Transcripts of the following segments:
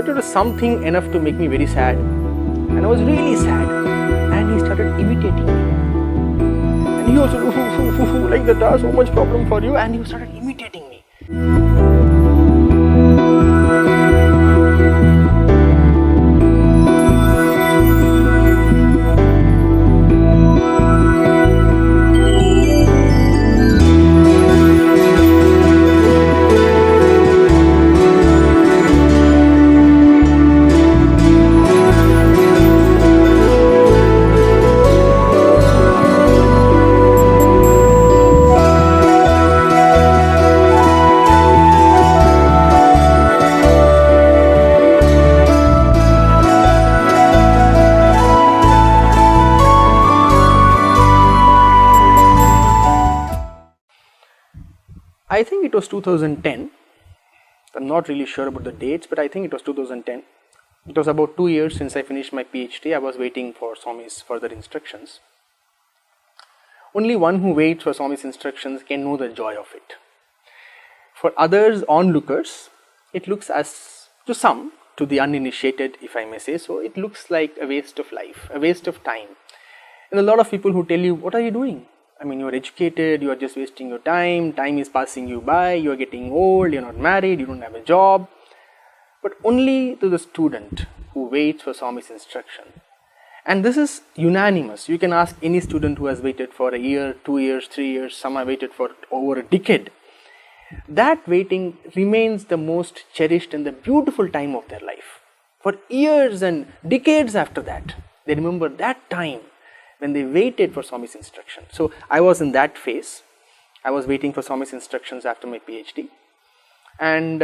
but it was something enough to make me very sad. And I was really sad. And he started imitating me. And he also, like that, so much problem for you. And he started imitating me. I think it was 2010. I'm not really sure about the dates, but I think it was 2010. It was about 2 years since I finished my PhD. I was waiting for Swami's further instructions. Only one who waits for Swami's instructions can know the joy of it. For others, onlookers, it looks as, to some, to the uninitiated, if I may say so, it looks like a waste of life, a waste of time. And a lot of people who tell you, what are you doing? I mean, you are educated, you are just wasting your time is passing you by, you are getting old, you are not married, you don't have a job. But only to the student who waits for Swami's instruction. And this is unanimous. You can ask any student who has waited for a year, 2 years, 3 years, some have waited for over a decade. That waiting remains the most cherished and the beautiful time of their life. For years and decades after that, they remember that time when they waited for Swami's instruction. So I was in that phase. I was waiting for Swami's instructions after my PhD. And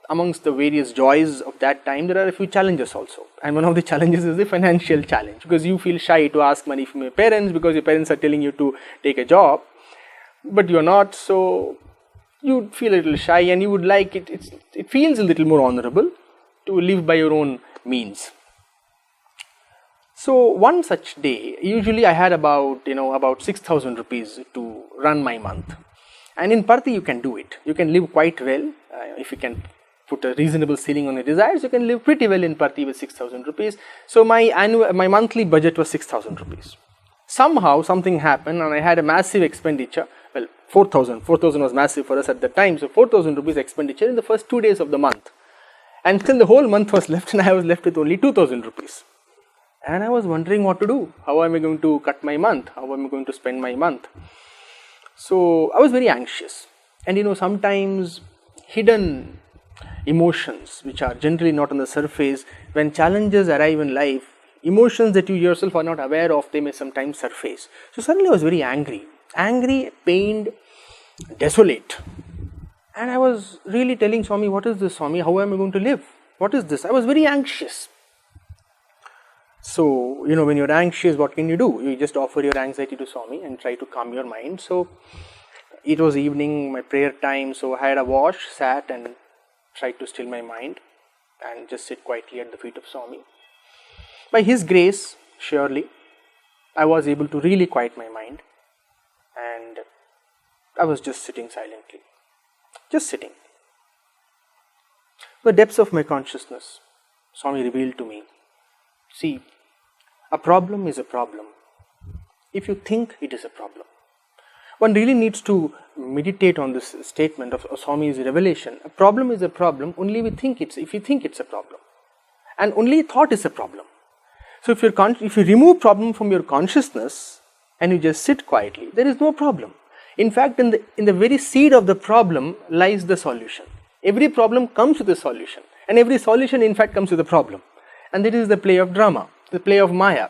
amongst the various joys of that time, there are a few challenges also. And one of the challenges is the financial challenge, because you feel shy to ask money from your parents because your parents are telling you to take a job, but you are not, so you feel a little shy and you would like it feels a little more honorable to live by your own means. So one such day, usually I had about 6,000 rupees to run my month. And in Parthi you can do it. You can live quite well. If you can put a reasonable ceiling on your desires, you can live pretty well in Parthi with 6,000 rupees. So my monthly budget was 6,000 rupees. Somehow something happened and I had a massive expenditure. Well, 4,000 was massive for us at the time. So 4,000 rupees expenditure in the first 2 days of the month. And still the whole month was left and I was left with only 2,000 rupees. And I was wondering what to do. How am I going to cut my month? How am I going to spend my month? So I was very anxious. And sometimes hidden emotions, which are generally not on the surface, when challenges arrive in life, emotions that you yourself are not aware of, they may sometimes surface. So suddenly I was very angry, pained, desolate. And I was really telling Swami, what is this, Swami? How am I going to live? What is this? I was very anxious. So, when you're anxious, what can you do? You just offer your anxiety to Swami and try to calm your mind. So, it was evening, my prayer time, so I had a wash, sat and tried to still my mind and just sit quietly at the feet of Swami. By his grace, surely, I was able to really quiet my mind and I was just sitting silently. Just sitting. The depths of my consciousness, Swami revealed to me. See, a problem is a problem if you think it is a problem. One really needs to meditate on this statement of Swami's revelation. A problem is a problem only if you think it's a problem. And only thought is a problem. So if you remove problem from your consciousness and you just sit quietly, there is no problem. In fact, in the very seed of the problem lies the solution. Every problem comes with a solution. And every solution in fact comes with a problem. And that is the play of drama, the play of Maya.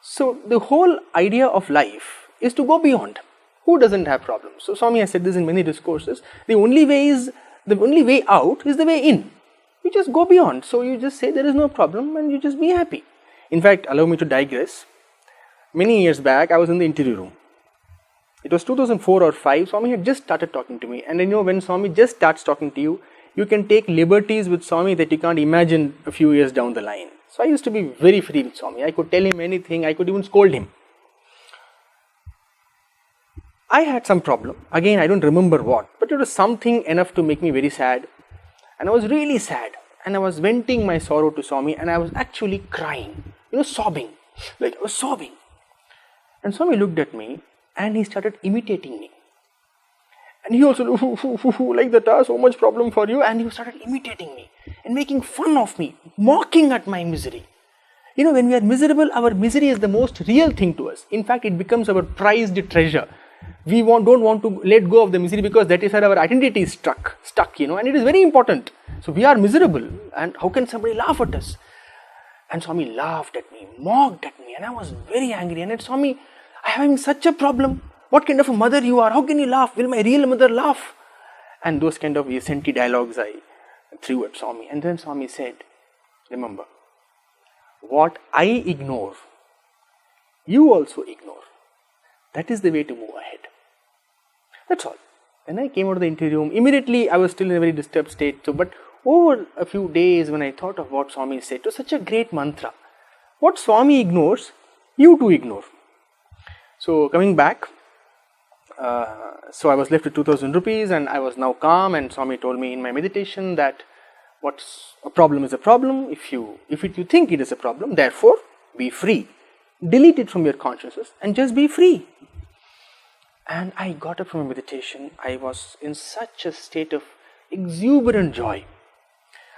So the whole idea of life is to go beyond. Who doesn't have problems? So Swami has said this in many discourses. The only way out is the way in. You just go beyond. So you just say there is no problem and you just be happy. In fact, allow me to digress. Many years back, I was in the interview room. It was 2004 or 5. Swami had just started talking to me. And when Swami just starts talking to you, you can take liberties with Swami that you can't imagine a few years down the line. So I used to be very free with Swami. I could tell him anything. I could even scold him. I had some problem. Again, I don't remember what. But it was something enough to make me very sad. and I was really sad, and I was venting my sorrow to Swami, and I was actually crying, sobbing, like I was sobbing. And Swami looked at me and he started imitating me. And he also like that, so much problem for you. And he started imitating me and making fun of me, mocking at my misery. When we are miserable, our misery is the most real thing to us. In fact, it becomes our prized treasure. We don't want to let go of the misery because that is where our identity is stuck, and it is very important. So we are miserable, and how can somebody laugh at us? And Swami laughed at me, mocked at me, and I was very angry. And I said, Swami, I am having such a problem. What kind of a mother you are? How can you laugh? Will my real mother laugh? And those kind of senti dialogues I threw at Swami. And then Swami said, remember, what I ignore, you also ignore. That is the way to move ahead. That's all. When I came out of the interview room, immediately I was still in a very disturbed state. But over a few days, when I thought of what Swami said, it was such a great mantra. What Swami ignores, you too ignore. So coming back, so I was left with 2,000 rupees, and I was now calm. And Swami told me in my meditation that what's a problem is a problem. If you think it is a problem, therefore be free. Delete it from your consciousness and just be free. And I got up from my meditation. I was in such a state of exuberant joy.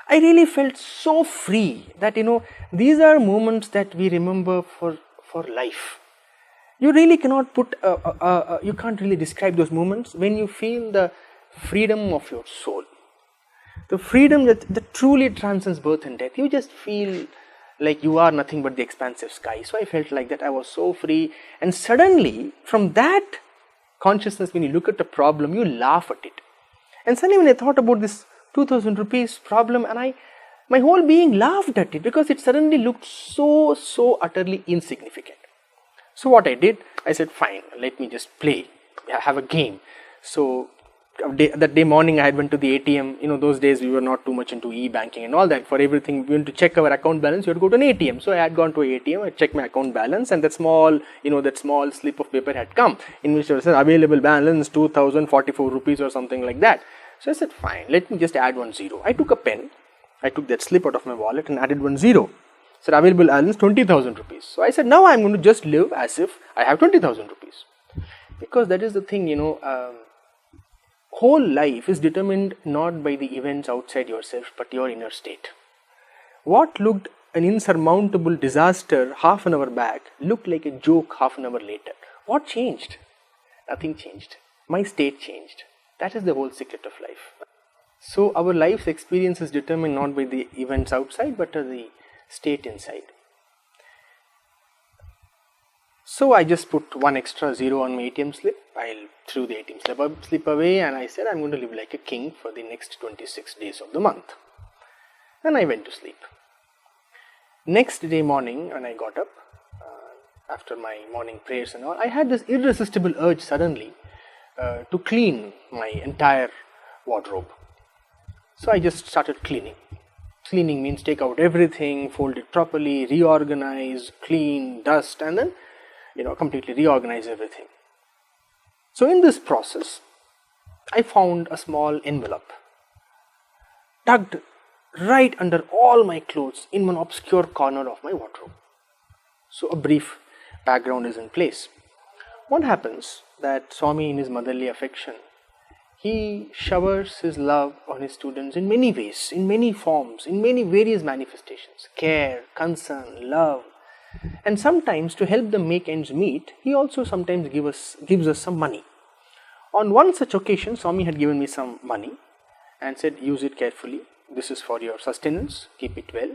I really felt so free that these are moments that we remember for life. You really cannot you can't really describe those moments when you feel the freedom of your soul. The freedom that truly transcends birth and death. You just feel like you are nothing but the expansive sky. So I felt like that. I was so free. And suddenly, from that consciousness, when you look at a problem, you laugh at it. And suddenly when I thought about this 2,000 rupees problem, and my whole being laughed at it because it suddenly looked so utterly insignificant. So what I did, I said, fine, let me just play, have a game. So that day morning I had went to the ATM. Those days we were not too much into e-banking and all that. For everything, we went to check our account balance, you had to go to an ATM. So I had gone to an ATM, I checked my account balance, and that small slip of paper had come in which there was available balance 2,044 rupees or something like that. So I said, fine, let me just add 1 0. I took a pen, I took that slip out of my wallet and added 1 0. So available balance 20,000 rupees. So I said, now I am going to just live as if I have 20,000 rupees. Because that is the thing, whole life is determined not by the events outside yourself, but your inner state. What looked an insurmountable disaster half an hour back looked like a joke half an hour later. What changed? Nothing changed. My state changed. That is the whole secret of life. So our life's experience is determined not by the events outside, but the state inside. So I just put 1 extra 0 on my ATM slip. I threw the ATM slip away, and I said I'm going to live like a king for the next 26 days of the month. And I went to sleep. Next day morning when I got up, after my morning prayers and all, I had this irresistible urge suddenly to clean my entire wardrobe. So I just started cleaning. Cleaning means take out everything, fold it properly, reorganize, clean, dust, and then completely reorganize everything. So in this process, I found a small envelope tucked right under all my clothes in one obscure corner of my wardrobe. So a brief background is in place. What happens that Swami, in his motherly affection, he showers his love on his students in many ways, in many forms, in many various manifestations. Care, concern, love. And sometimes to help them make ends meet, he also sometimes gives us some money. On one such occasion, Swami had given me some money and said, use it carefully. This is for your sustenance, keep it well.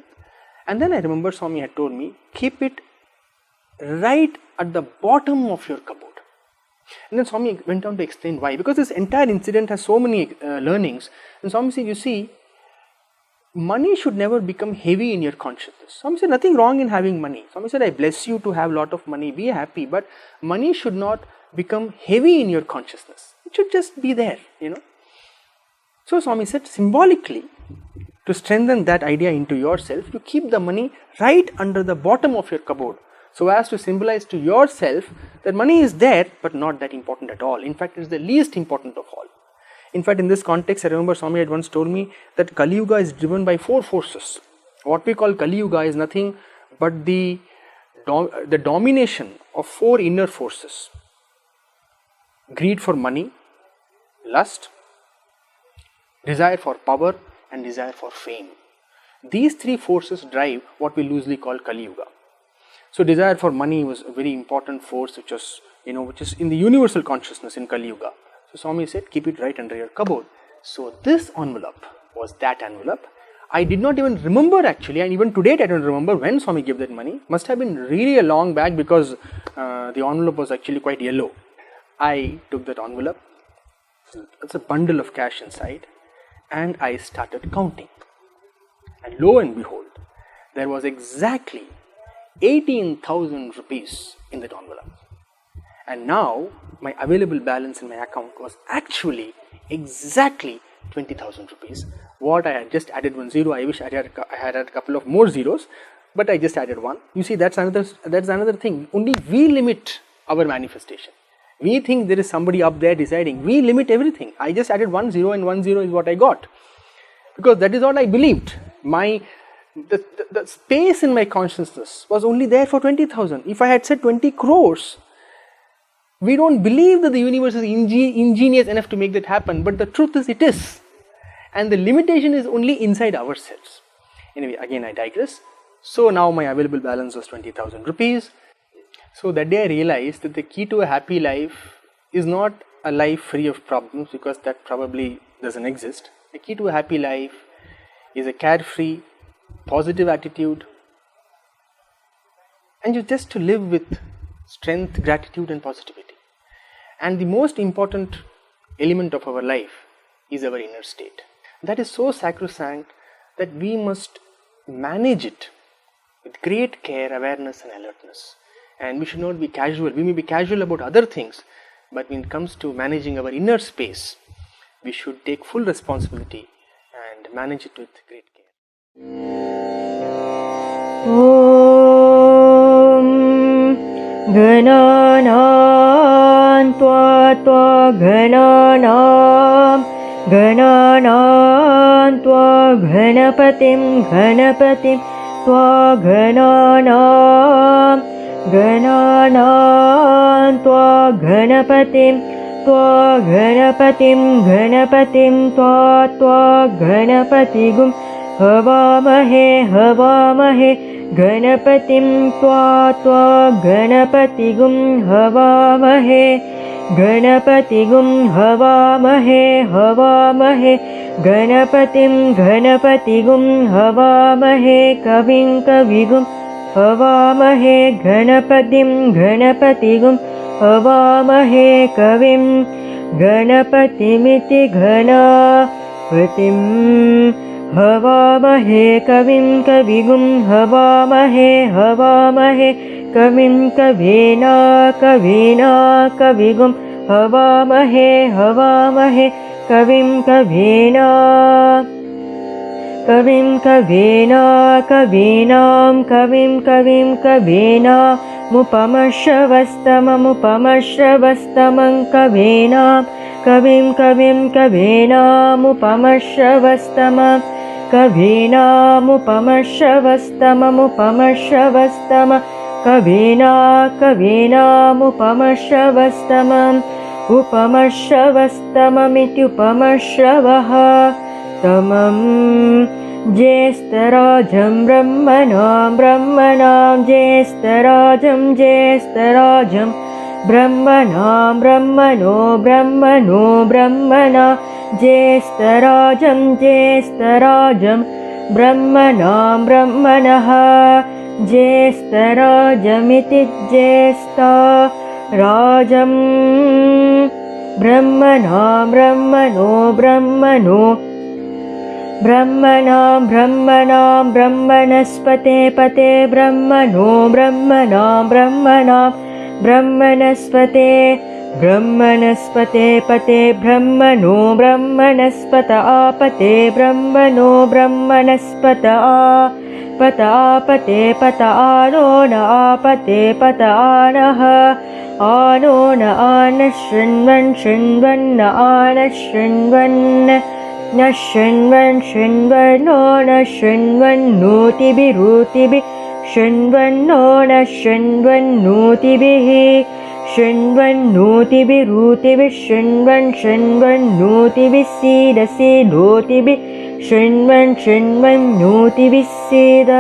And then I remember Swami had told me, keep it right at the bottom of your cupboard. And then Swami went on to explain why. Because this entire incident has so many learnings. And Swami said, you see, money should never become heavy in your consciousness. Swami said, nothing wrong in having money. Swami said, I bless you to have a lot of money, be happy. But money should not become heavy in your consciousness. It should just be there, So Swami said, symbolically, to strengthen that idea into yourself, you keep the money right under the bottom of your cupboard. So as to symbolize to yourself that money is there, but not that important at all. In fact, it is the least important of all. In fact, in this context, I remember Swami had once told me that Kali Yuga is driven by 4 forces. What we call Kali Yuga is nothing but the domination of 4 inner forces: greed for money, lust, desire for power, and desire for fame. These 3 forces drive what we loosely call Kali Yuga. So desire for money was a very important force, which is in the universal consciousness in Kali Yuga. So Swami said, keep it right under your cupboard. So this envelope was that envelope. I did not even remember actually, and even to date I don't remember when Swami gave that money. Must have been really a long back, because the envelope was actually quite yellow. I took that envelope, it's a bundle of cash inside, and I started counting. And lo and behold, there was exactly 18,000 rupees in that envelope. And now my available balance in my account was actually exactly 20,000 rupees. What I had just added 1 zero. I wish I had a couple of more zeros, but I just added 1. You see, that's another thing. Only we limit our manifestation. We think there is somebody up there deciding. We limit everything. I just added 1 zero, and 1 zero is what I got, because that is what I believed. The space in my consciousness was only there for 20,000. If I had said 20 crores, we don't believe that the universe is ingenious enough to make that happen, but the truth is it is. And the limitation is only inside ourselves. Anyway, again I digress. So now my available balance was 20,000 rupees. So that day I realized that the key to a happy life is not a life free of problems, because that probably doesn't exist. The key to a happy life is a carefree, positive attitude, and you just to live with strength, gratitude and positivity. And the most important element of our life is our inner state. That is so sacrosanct that we must manage it with great care, awareness and alertness. And we should not be casual. We may be casual about other things, but when it comes to managing our inner space, we should take full responsibility and manage it with great care. Om Gananan Tva Gananan Gananan Tva Ganapatim Tva Gananan Gananan Tva Ganapatim Tva Ganapatigum Havamahe Ganapatim Tva Ganapatigum Havamahe Ganapatigum Havamahe Ganapatim Ganapatigum Havamahe Kavigum Havamahe Ganapatigum Havamahe Kavim Ganapatimiti Ganapatim Havamahe Kavigum Havamahe Kavim Kavigum Havamahe Kavim Kavina Mupamashravastamam Kavina Mupamashravastamam Kavina Mupamashravastamam Upamashravastamamiti Upamashravah Tamam Jestarajam Brahmanam Jestarajam Brahmana Jestarajam Brahmanah Jestarajamiti Jestarajam Brahmanaspate Brahmanaspate Brahmano Brahmanaspata apate Brahmanaspata पत आपते पत आनो न आपते पत आनः आनो न आनः शृण्वन् शृण्वन् आनः शृण्वन् न शृण्वन् शृण्वन्नो न शृण्वन्नोतिभिरूतिभिः शृण्वन्नो न शृण्वन्नोतिभिः शृण्वन्नोतिभिरूतिभिः शृण्वन् शृण्वन्नोतिभिः सीदसीदोतिभिः शृण्वन् शृण्वन्नोतिभिः सीद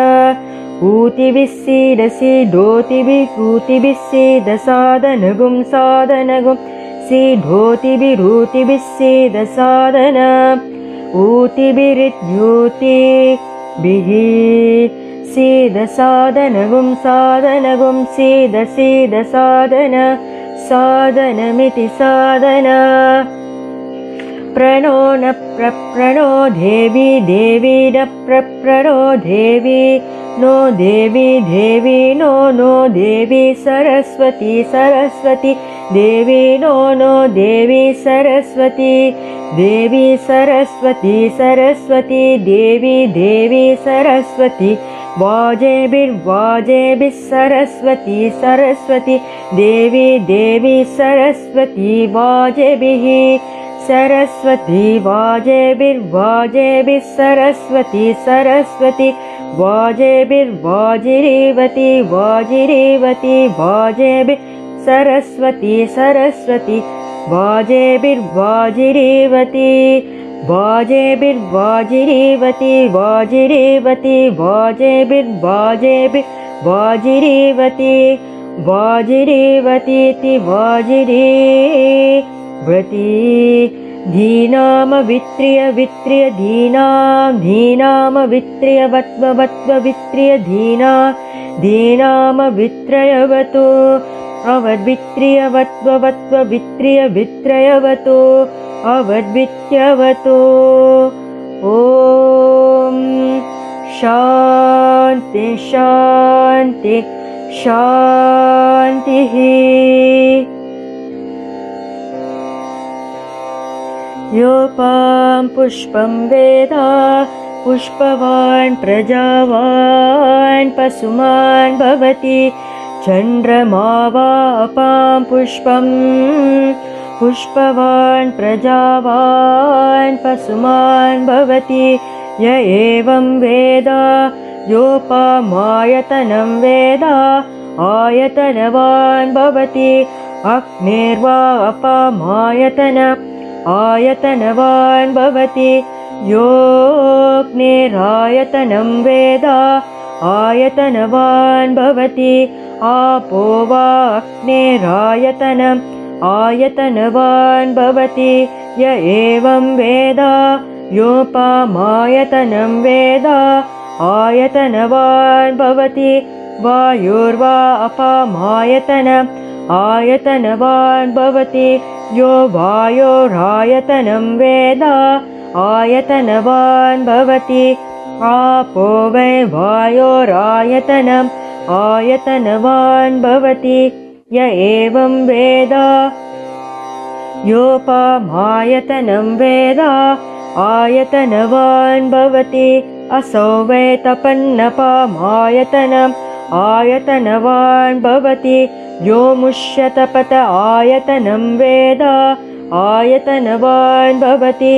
ऊतिभिः सीदसीदोतिभिः ऊतिभिः सीदसादनगुं सादनगुं सीदोतिभिरूतिभिः सीदसादन ऊतिभिरिद्यूतिभिः सीदसादनगुं सादनगुं सीदसीदसादन सादनमिति सादन प्रणो न प्रप्रणो देवी देवी न प्रप्रणो देवी नो देवी देवी नो नो देवी सरस्वती सरस्वती देवी नो नो देवी सरस्वती देवी सरस्वती सरस्वती देवी देवी सरस्वती वाजेभिर्वाजेभिः सरस्वती सरस्वती देवी देवी सरस्वती वाजेभिः सरस्वती वाजेभिर्वाजेभिः सरस्वती सरस्वती वाजेभिर्वाजिरीवती वाजिरीवती वाजेभिः सरस्वती सरस्वती वाजेभिर्वाजिरीवती वाजेभिर्वाजिरीवती वाजिरीवती वाजेभिर्वाजेभिः वाजिरीवती वाजिरीवतीति वाजिरीवती धीनामवित्र्य वित्र्य धीनां धीनामवित्र्य वत्व वत्व वित्र्य धीना धीनामवित्रयवतो अवद्वित्र्य वत्व वत्व वित्र्य वित्रयवतो अवद्वित्यवतो ॐ शान्ति शान्ति शान्तिः योपां पुष्पं वेद पुष्पवान् प्रजावान् पशुमान् भवति चन्द्रमा वा अपां पुष्पं पुष्पवान् प्रजावान् पशुमान् भवति य एवं वेद योपामायतनं वेद आयतनवान् भवति अग्निर्वा अपामायतन आयतनवान् भवति योऽग्निरायतनं वेद आयतनवान् भवति आपो वा अग्निरायतनम् आयतनवान् भवति य एवं वेद योपामायतनं वेद आयतनवान् भवति वायुर्वा अपामायतनम् आयतनवान् भवति यो वायोरायतनं वेद आयतनवान् भवति आपो वै वायोरायतनम् आयतनवान् भवति य एवं वेद योपामायतनं वेद आयतनवान् भवति असौ वै तपन्नपामायतनम् आयतनवान् भवति यो मुष्यतपत आयतनं वेद आयतनवान् भवति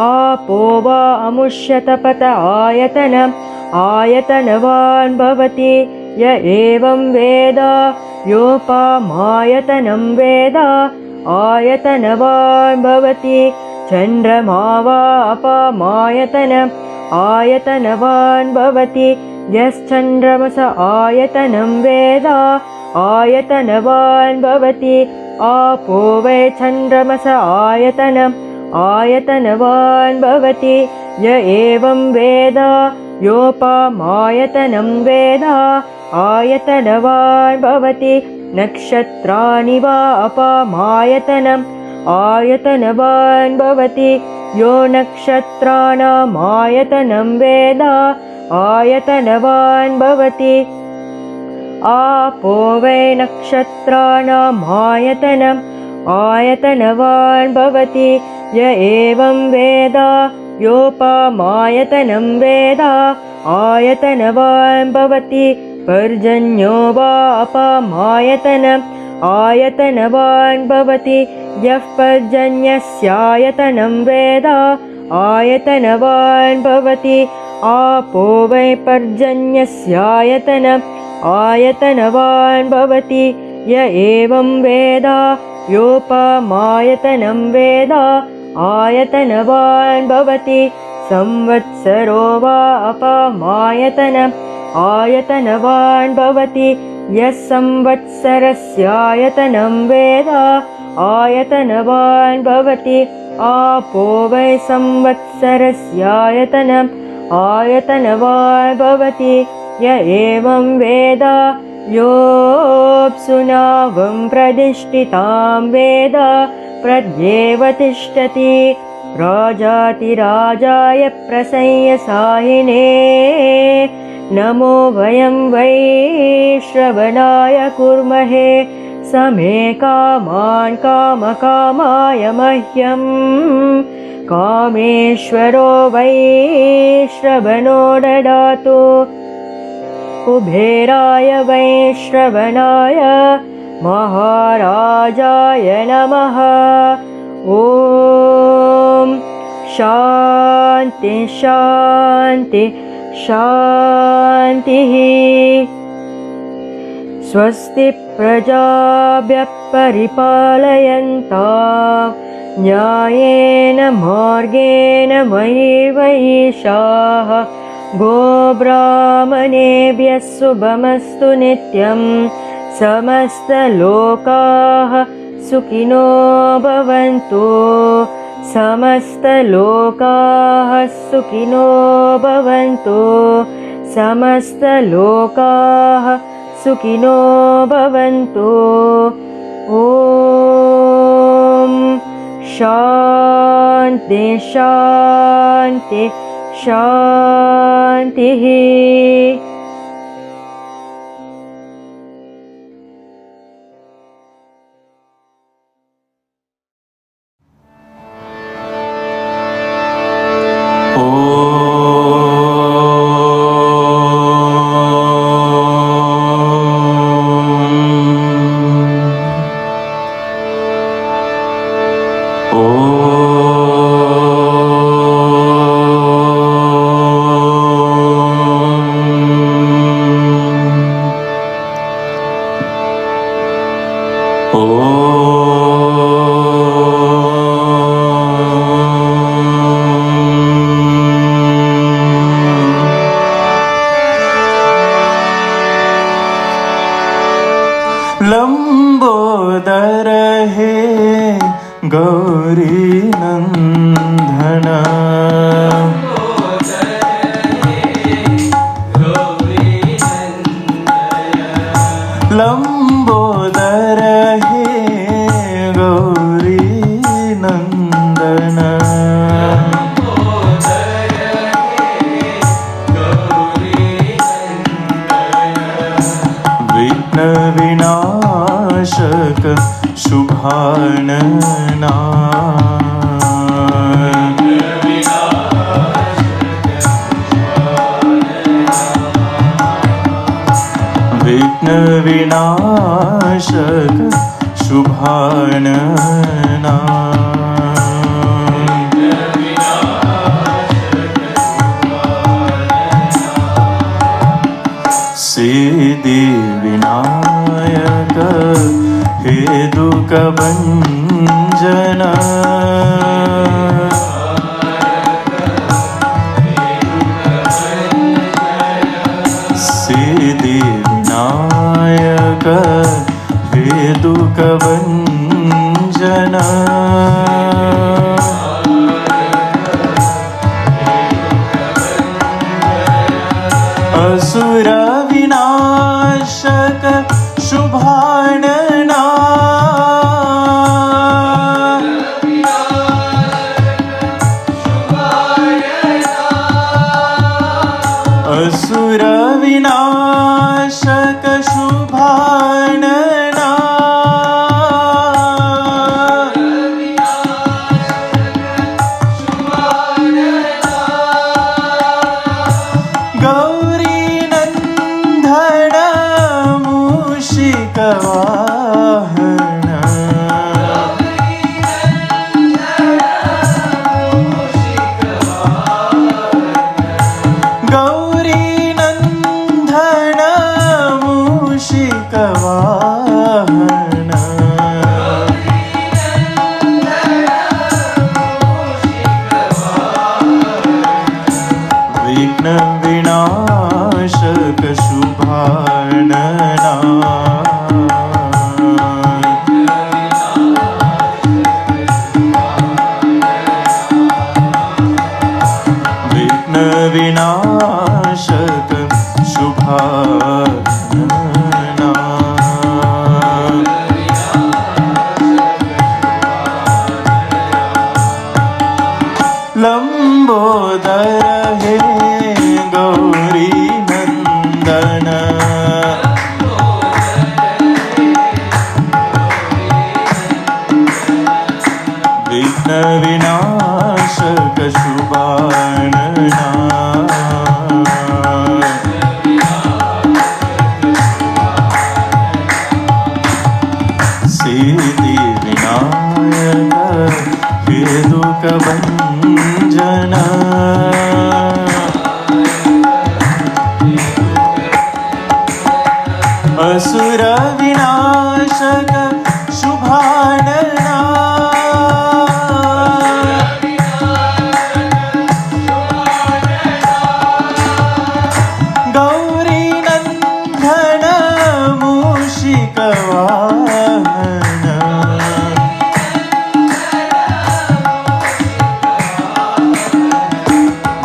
आपो वा अमुष्यतपत आयतनम् आयतनवान् भवति य एवं वेद योपामायतनं वेद आयतनवान् भवति चन्द्रमा वा अपामायतनम् आयतनवान् भवति यश्चन्द्रमस आयतनं वेद आयतनवान् भवति आपो वै चन्द्रमस आयतनम् आयतनवान् भवति य एवं वेद योपामायतनं वेद आयतनवान् भवति नक्षत्राणि वा अपामायतनम् आयतनवान् भवति यो नक्षत्राणाम् आयतनं वेद आयतनवान् भवति आपो वै नक्षत्राणाम् आयतनम् आयतनवान् भवति य एवं वेद योपामायतनं वेद आयतनवान् भवति पर्जन्यो वा अपामायतनम् आयतनवान् भवति यः पर्जन्यस्यायतनं वेद आयतनवान् भवति आपो वै पर्जन्यस्यायतनम् आयतनवान् भवति य एवं वेद योपमायतनं वेद आयतनवान् भवति संवत्सरो वा अपमायतनम् आयतनवान् भवति यः संवत्सरस्यायतनं वेद आयतनवान् भवति आपो वै संवत्सरस्यायतनम् आयतनवान् भवति य एवं वेद योऽप्सुनावं प्रतिष्ठितां वेद प्रत्येव तिष्ठति राजातिराजाय प्रसंयसाहिने नमो वयं वै श्रवणाय कुर्महे समे कामान् कामकामाय मह्यं कामेश्वरो वै श्रवणो ददातु कुबेराय वै श्रवणाय महाराजाय नमः ॐ शान्ति शान्ति शान्तिः स्वस्ति प्रजाभ्यः परिपालयन्तां न्यायेन मार्गेण मयि वैशाः गोब्राह्मणेभ्यः शुभमस्तु नित्यं समस्तलोकाः सुखिनो भवन्तु समस्तलोकाः सुखिनो भवन्तु समस्तलोकाः सुखिनो भवन्तु ॐ शान्ति शान्ति शान्तिः लंबोदर हे गौरी नंदन लंबोदर हे गौरी नंदन विघ्न विनाशक शुभानना विघ्न विनाशक शुभानना सिद्धि विनायक हे दुःख भंजन सिद्धि विनायक हे दुःख भंजन लंबोदर हे गौरी नंदन विघ्न विनाशक शुभानना सिद्धि विनायक हे दुख भंजन असुर विनाशक शुभानना गौरी नंदन मूषिक वाहन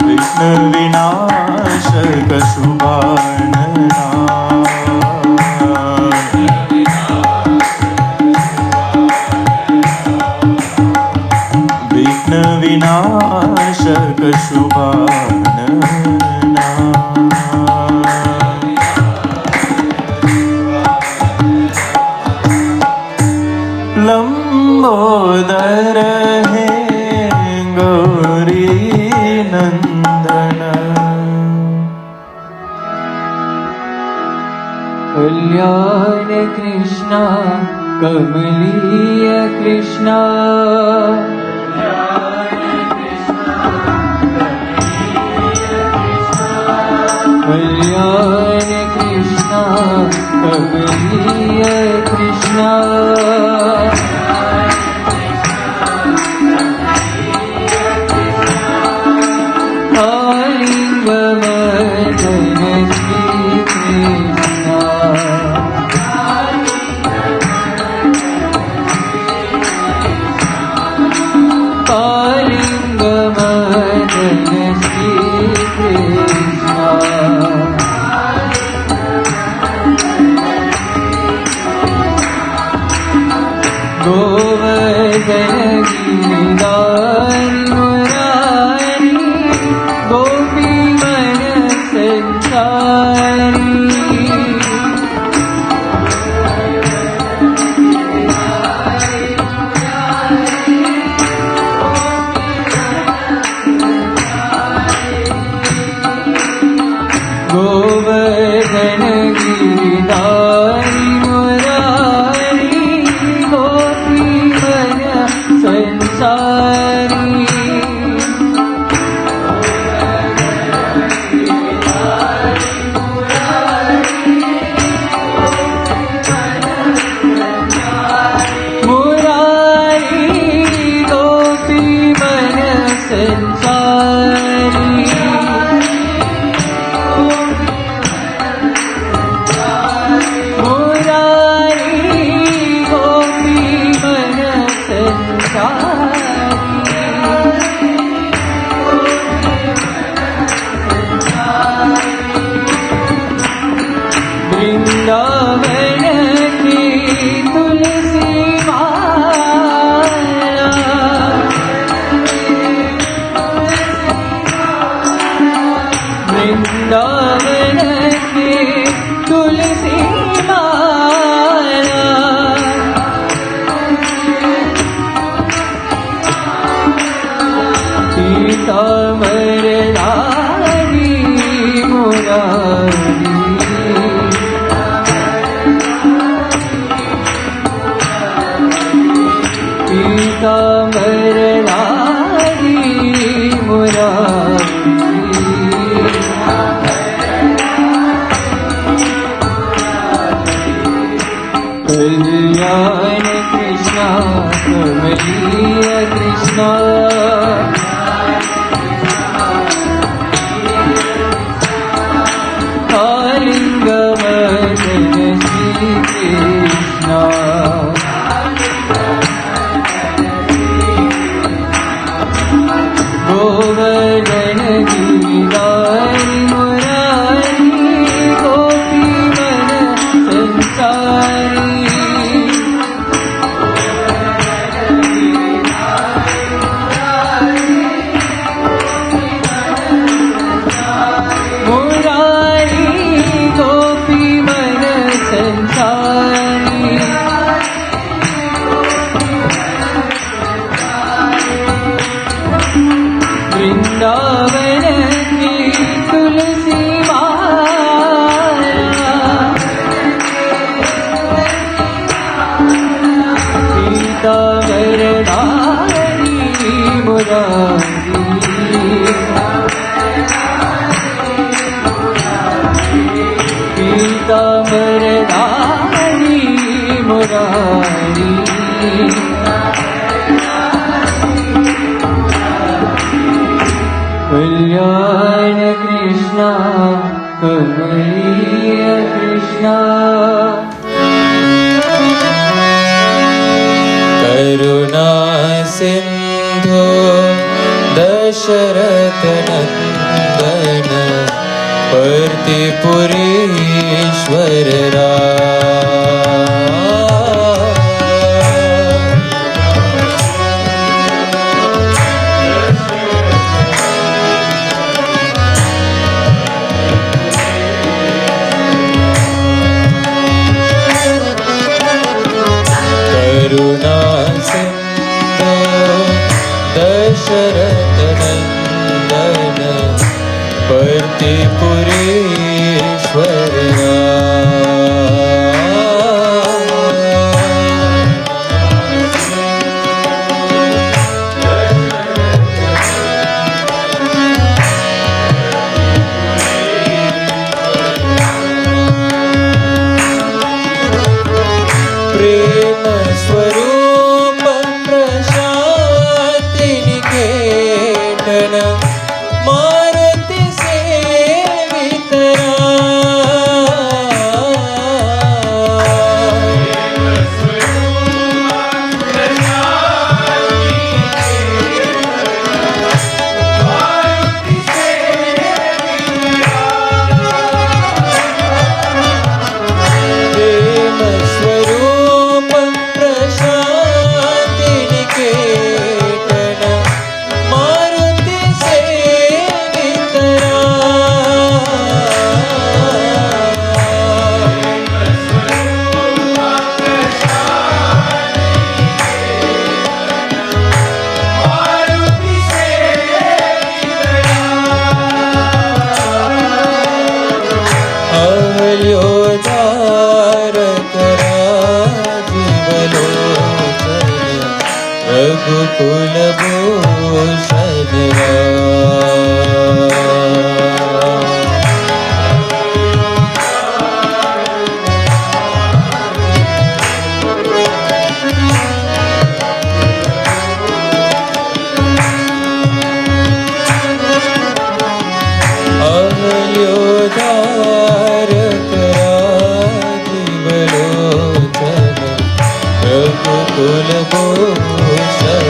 विघ्न विनाशक शुभानना विघ्न विनाशक शुभानना लंबोदर हे गौरी नंदन कल्याण कृष्णा कमलीय कृष्णा कल्याण कृष्णा कमलीय कृष्णा कालिंग मदन श्री कृष्णा कालिंग मदन श्री कृष्णा गोवर्धन गिरिधारी मुरारी गोपी मन संचारी गोवर्धन गिरिधारी मुरारी गोपी मन संचारी मुरारी गोपी मन संचारी मुरारी गोपी मन संचारी वृंदावन की तुलसी माला वृंदावन की तुलसी माला पीतांबर धारी मुरारी पीतांबर धारी मुरारी कल्याण कृष्णा कमलीय कृष्णा कालिंग मदन श्री कृष्णा गोवर्धन गिरिधारी मुरारी गोपी मन संचारी वृंदावन की तुलसी माला पीतांबरधारी मुरारी पीतांबरधारी मुरारी कल्याण कृष्णा कमलीय कृष्णा करुणा सिंधु दशरथ नंदन पर्तिपुरीश्वर करुणा सिंधु दशरथ नंदन पर्तिपुरीश्वर प्रेम स्वरूप प्रशांति निकेतन मारुति सेवितरा प्रेम स्वरूप प्रशांति निकेतन मारुति सेवितरा अवल्योदारक राजीवलोचन रघुकुल भूषण अवल्योदारक राजीवलोचन रघुकुल भूषण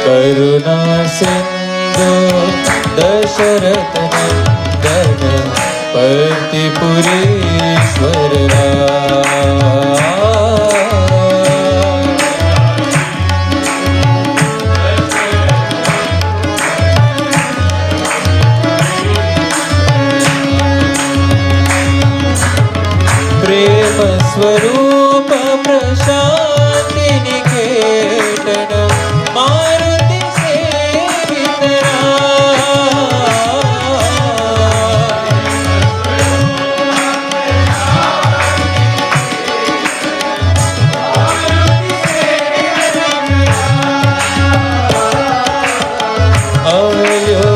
करुणा सिंधु दशरथ नंदन पर्तिपुरीश्वर प्रेम स्वरूप प्रशांति निकेतन मारुति सेवितरा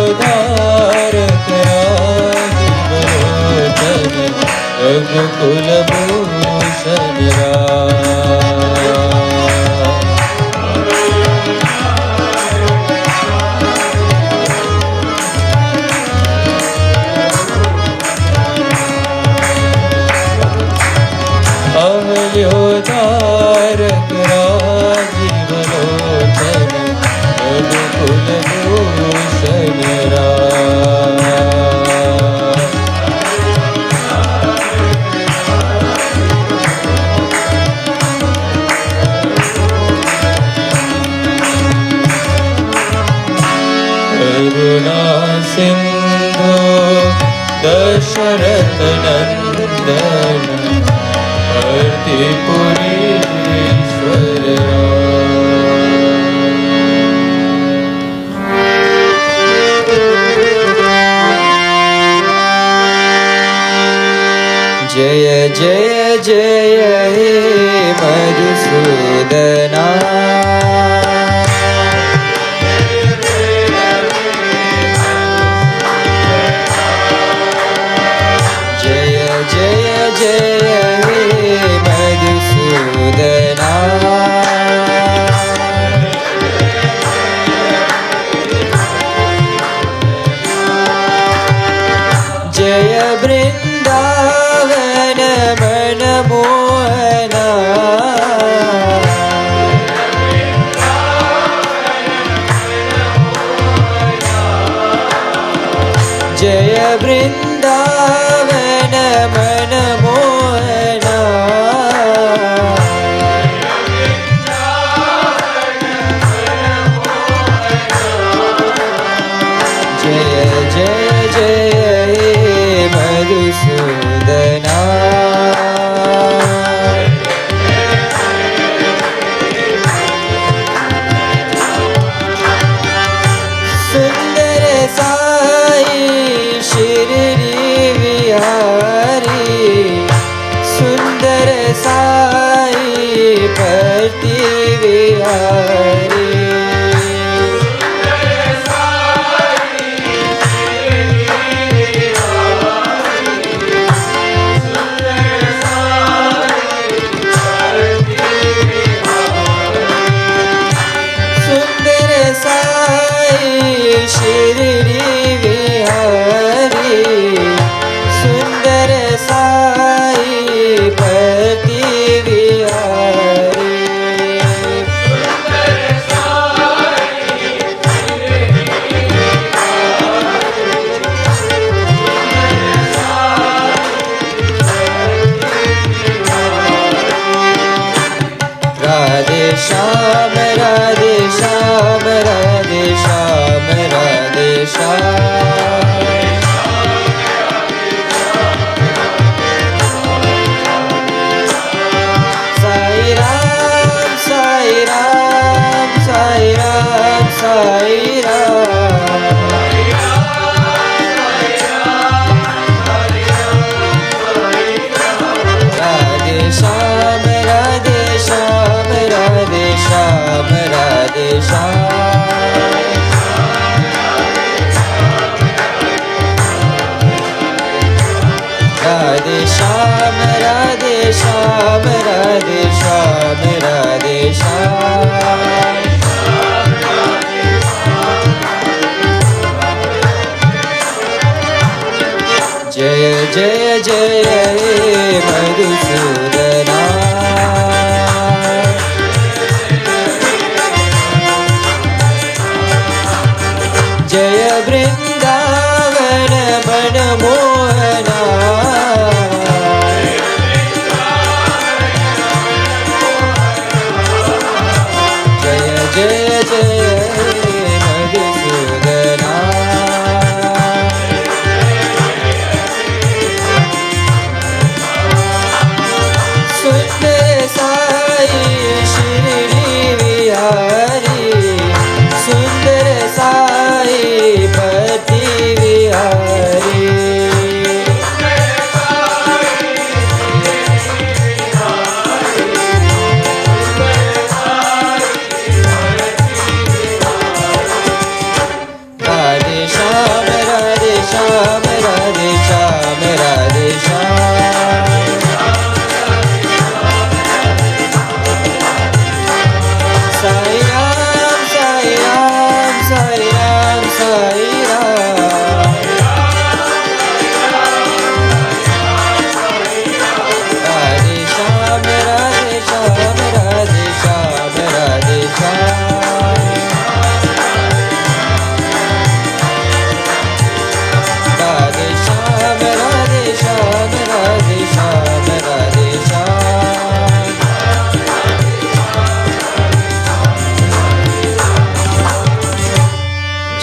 अवल्योदारक राजीवलोचन रघुकुल भूषण अवल्योदारक राजीवलोचन रघुकुल भूषण करुणा सिंधु दशरथ नंदन अर्तिपुरीश्वर जय जय जय हे मधुसूदना जय जय जय हे मधुसूदना जय वृंदावन मनमोहना जय वृंदावन मनमोहना जय जय जय हे मधुसूदना सुंदर साई शिरडी विहारी सुंदर साई पति विहारी सुंदर साई शिरडी विहारी सुंदर साई पति विहारी राधे श्याम राधे श्याम राधे श्याम राधे श्याम साई राम साई राम साई राम साई राम राधे श्याम राधे श्याम राधे श्याम राधे श्याम राधे श्याम राधे श्याम राधे श्याम राधे श्याम जय जय जय हे मधुसूदना जय वृंदावन मनमोहना जय जय जय हे मधुसूदना सुंदर साई शिरडी विहारी सुंदर साई पति विहारी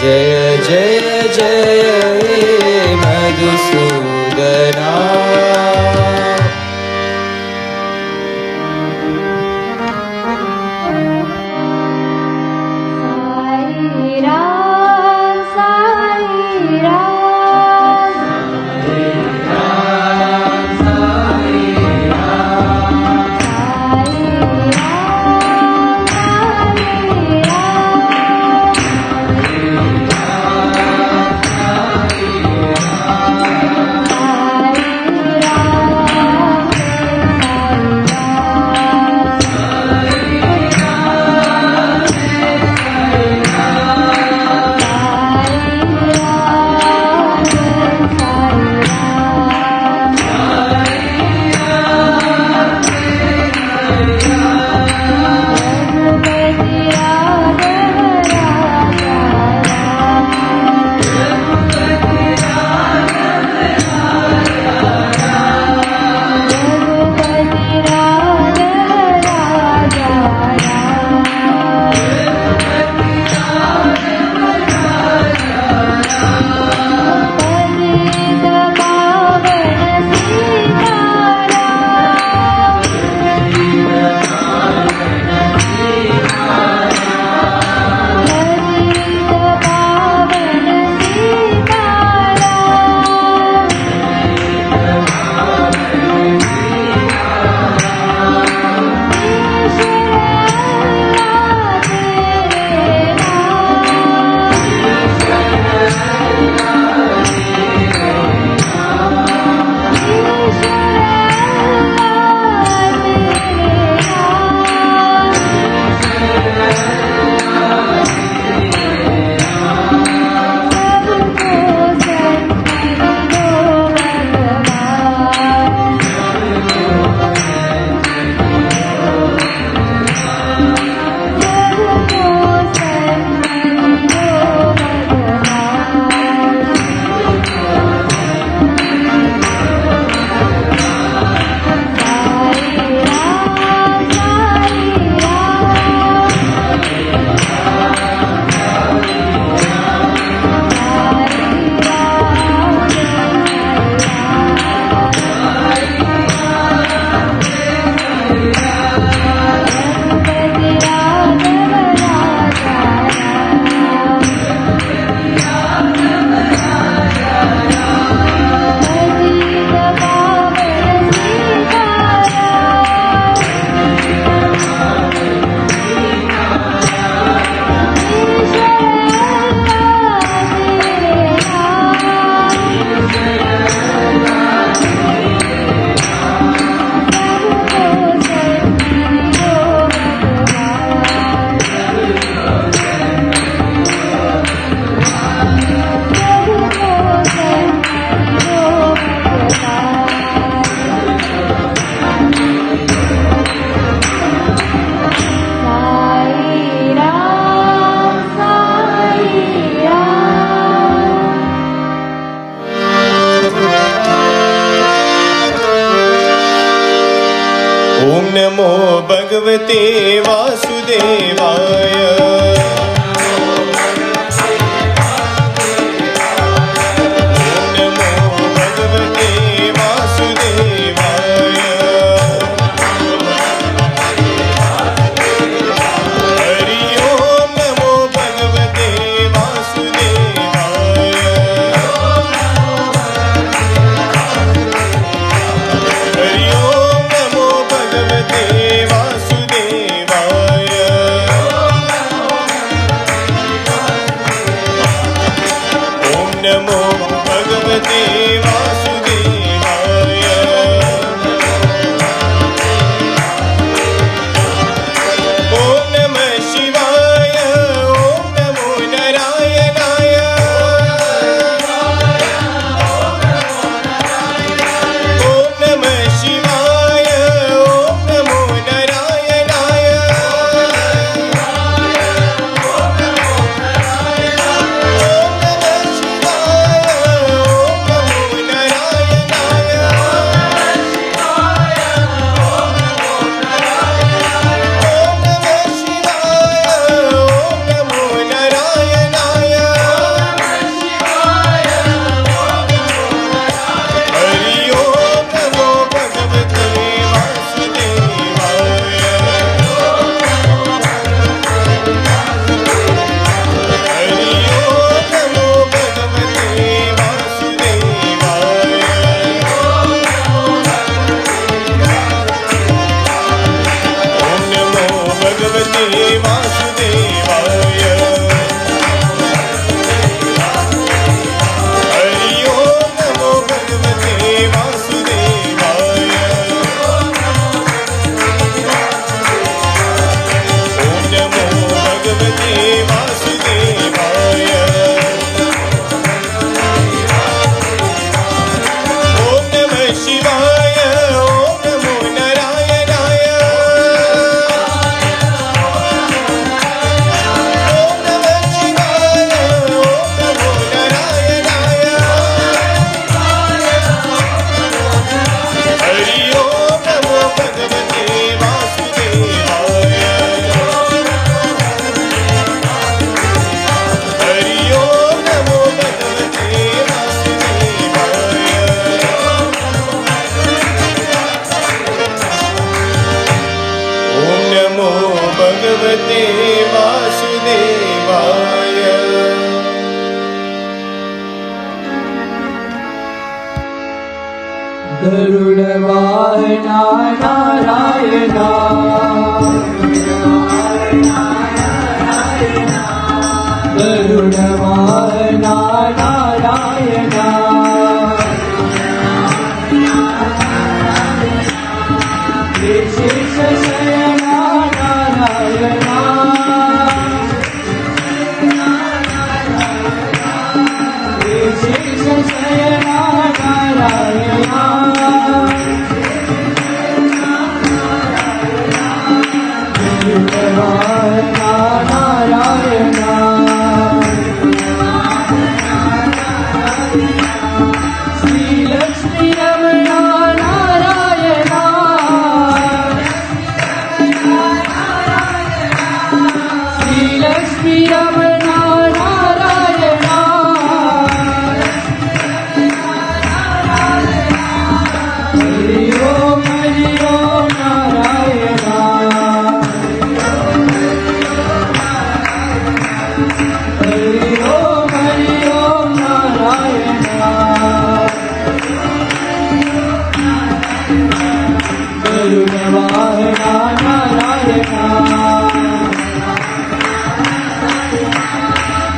जय जय जय हे मधुसूदना ओम नमो भगवते वासुदेवाय। ओम नमो भगवते वासुदेवाय। हरि ओम नमो भगवते वासुदेवाय। हरि ओम नमो भगवते वासुदेवाय। गरुडवाहना नारायणा गरुडवाहना नारायणा विशेष शयना नारायणा विशेष शयना नारायणा गरुडवाहना नारायणा श्री लक्ष्मी रमणा नारायणा श्री लक्ष्मी रमणा नारायणा हरि ओम नारायणा हरि ओम नारायणा गरुडवाहना नारायणा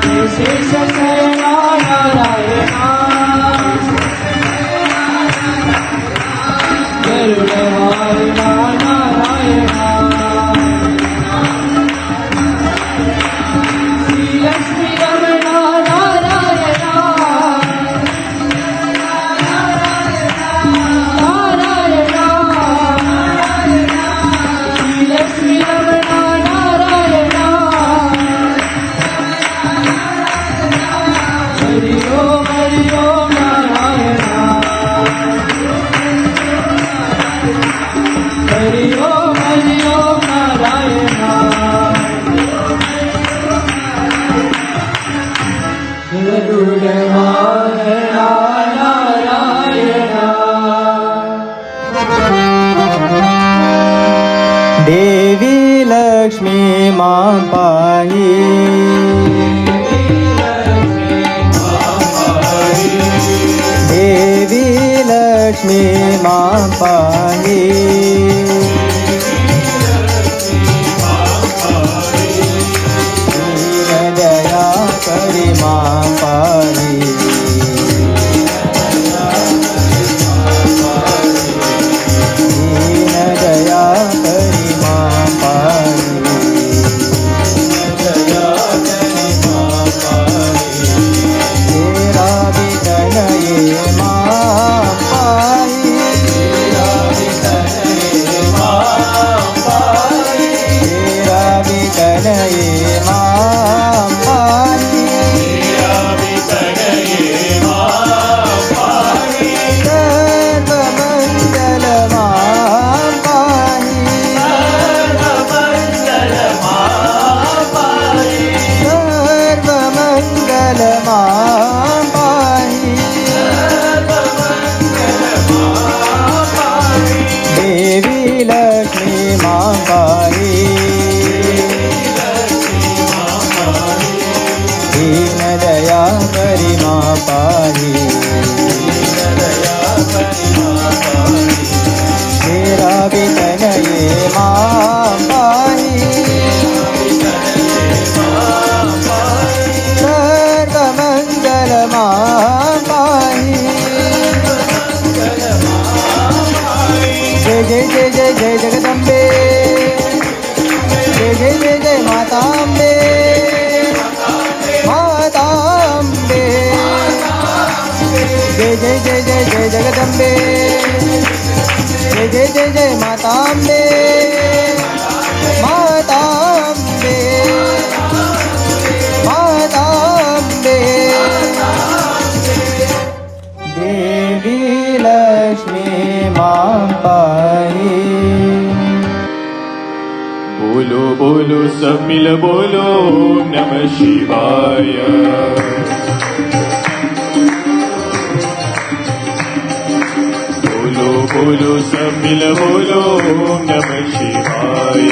विशेष शयना नारायणा गरुडवाहना नारायणा श्री लक्ष्मी रमणा नारायणा नारायणा श्री लक्ष्मी रमणा नारायणा हरि ओम नारायणा हरि ओम नारायणा गरुडवाहना नारायणा देवी लक्ष्मी मां पाहि देवी लक्ष्मी मां पाहि दीन दया करि मां पाहि दीन दया करि मां पाहि तेरा विघ्न ये मां पाहि तेरा विघ्न ये मां पाहि सर्वमंगल मां पाहि सर्वमंगल मां पाहि देवी लक्ष्मी मां पाहि दीन दया करि मां पाहि तेरा विघ्न ये मां पाहि सर्वमंगल मां पाहि जय जय जय जय जय जगदम्बे जय जय जय जय माताम्बे माताम्बे जय जय जय जय जय जगदम्बे जय जय जय जय माताम्बे माताम्बे माताम्बे देवी लक्ष्मी मां पाहि बोलो बोलो सब मिल बोलो नमः शिवाय बोलो बोलो सब मिल बोलो नमः शिवाय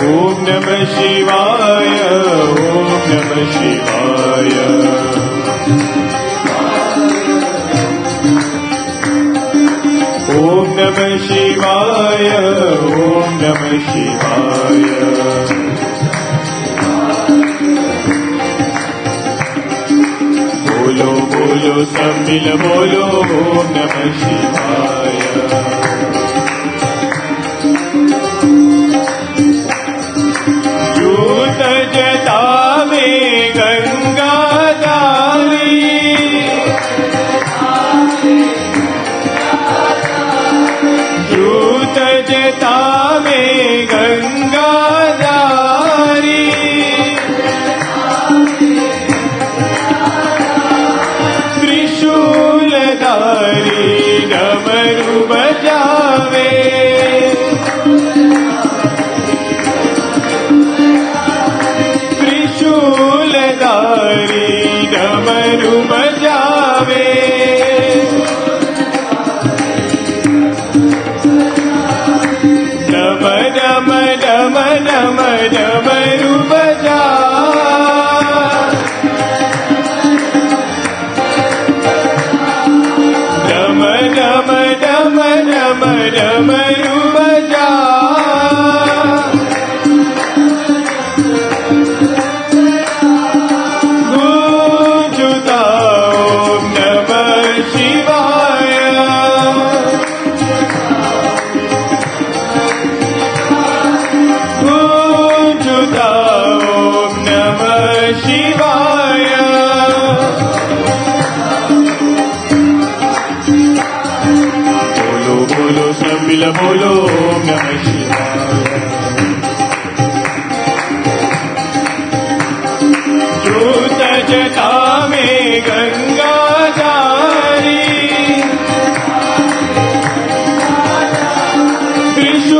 ओम नमः शिवाय ओम नमः शिवाय ॐ नमः शिवाय बोलो बोलो सब मिल बोलो ॐ नमः शिवाय जूत जतावे गंगाधारी जूत जतावे गंगाधारी त्रिशूलधारी डमरू बजावे त्रिशूलधारी डमरू बजावे डम डम डम डम डमरू बजा डम डम डम डम डमरू बजा गूंजता ॐ नमः शिवाय गूंजता ॐ नमः शिवाय बोलो बोलो सब मिल बोलो ॐ नमः शिवाय जूत जटावे गंगाधारी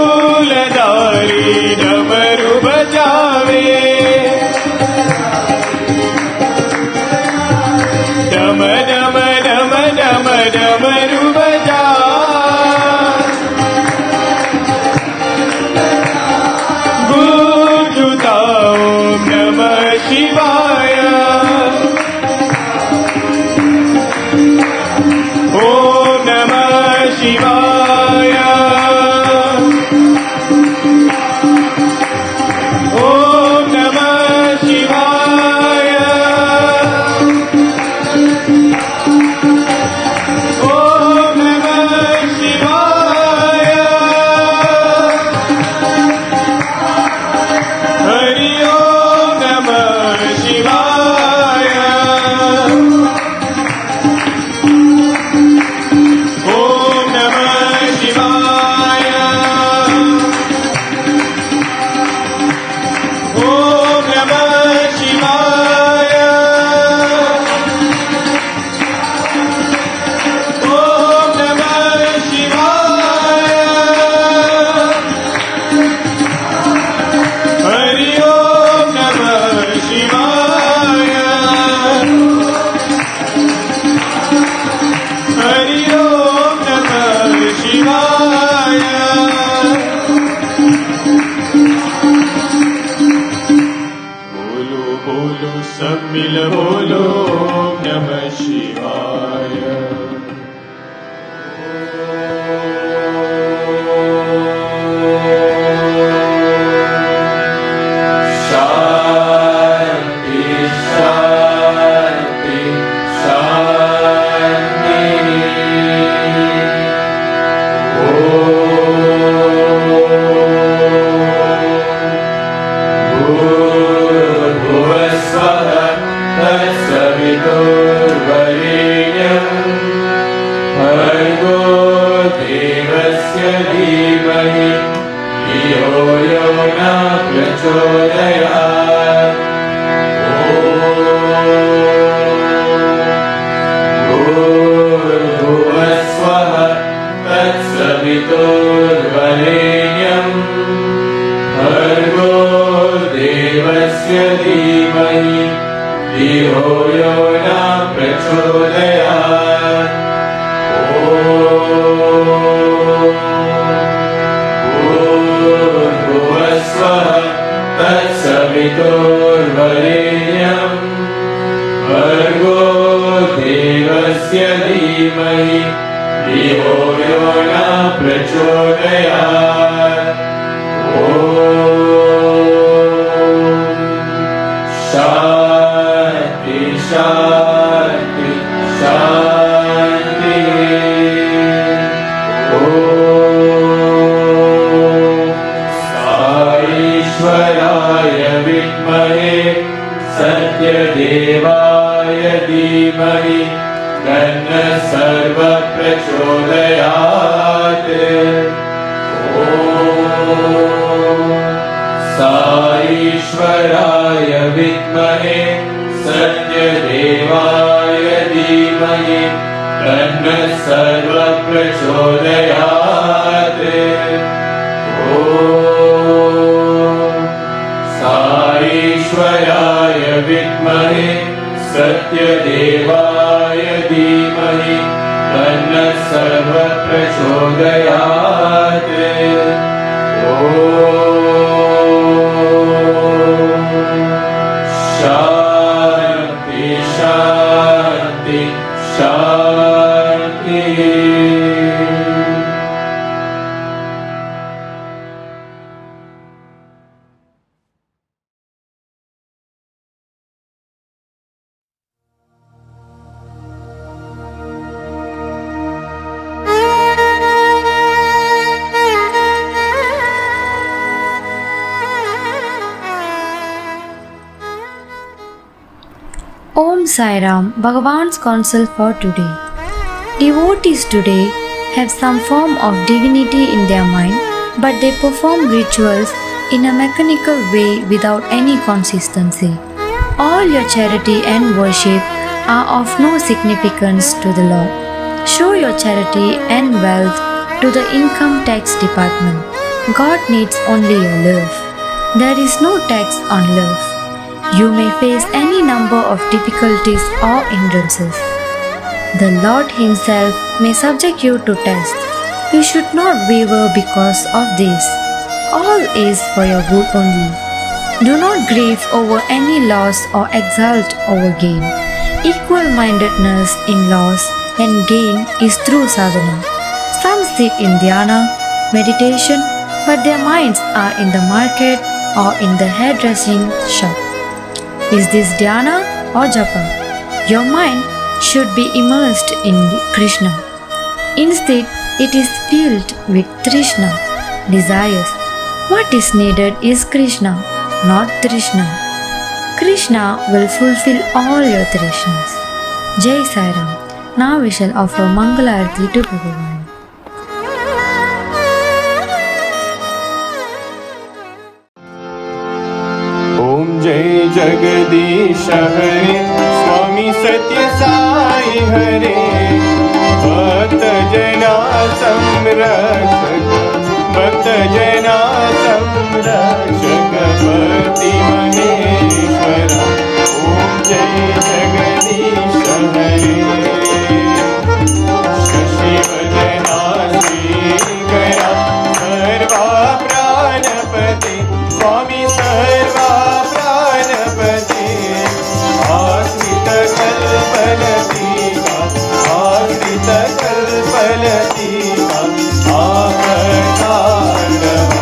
त्रिशूलधारी डमरू बजावे डम डम डम डम डमरू बजा गूंजता ॐ नमः शिवाय ॐ नमः शिवाय ॐ नमः शिवाय ॐ नमः शिवाय हरि ओम नमः शिवाय ओम नमः शिवाय ओम नमः शिवाय ओम नमः शिवाय हरि ओम नमः शिवाय हरि ओम नमः शिवाय बोलो बोलो सब मिल बोलो ॐ नमः शिवाय शांति शांति शांति भूर्भुवस्वः तत्सवितुर्वरेण्यं भर्गो देवस्य धीमहि धियो यो न प्रचोदयात् भूर्भुवस्वः तत्सवितुर्वरेण्यं भर्गो देवस्य धीमहि धियो यो न प्रचोदयात् भूर्भुवस्वः तत्सवितुर्वरेण्यं भर्गो देवस्य धीमहि धियो यो न प्रचोदयात् धीमहि तन्नः सर्वः प्रचोदयात्। ॐ साईश्वराय विद्महे सत्यदेवाय धीमहि तन्नः सर्वः प्रचोदयात्। ॐ शान्ति शान्ति शान्ति। Om Sai Ram, Bhagavan's counsel for today. Devotees today have some form of divinity in their mind, but they perform rituals in a mechanical way without any consistency. All your charity and worship are of no significance to the Lord. Show your charity and wealth to the income tax department. God needs only your love. There is no tax on love. You may face any number of difficulties or hindrances. The Lord Himself may subject you to test. You should not waver because of this. All is for your good only. Do not grieve over any loss or exult over gain. Equal-mindedness in loss and gain is through sadhana. Some sit in dhyana, meditation, but their minds are in the market or in the hairdressing shop. Is this dhyana or japa? Your mind should be immersed in Krishna. Instead, it is filled with Trishna, desires. What is needed is Krishna, not Trishna. Krishna will fulfill all your Trishnas. Jai Sai Ram. Now we shall offer Mangala Arati to Bhagavan. ओम जय जगदीश हरे स्वामी सत्य साई हरे भक्त जना संरक्षक भक्त जना संरक्षक पति महेश्वरा। ओम जय जगदीश हरे शशिवदना श्रीकरा सर्वा प्राणपते स्वामी सर्वा प्राणपते आश्रित कल्पलतिका आश्रित कल्पलतिका आपदार्णव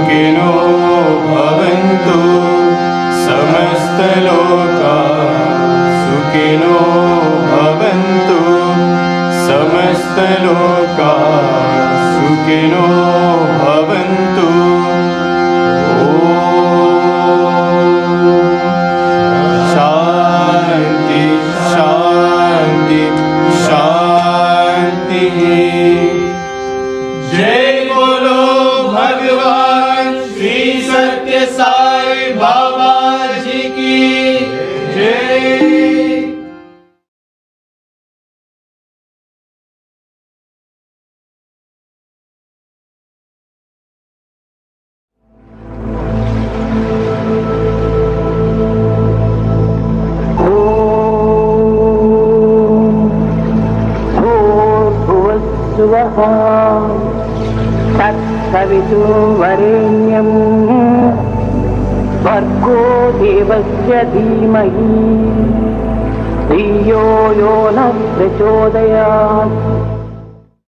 सुखिनो भवन्तु समस्तलोकाः सुखिनो भवन्तु समस्तलोकाः सुखिनो भवन्तु शान्ति शान्ति शान्ति जय बोलो भगवान श्री सत्य साई बाबा जी की जय। भूर्भुवस्सुवः तत्सवितुर्वरेण्यं भर्गो देवस्य धीमहि धियो यो नः प्रचोदयात्।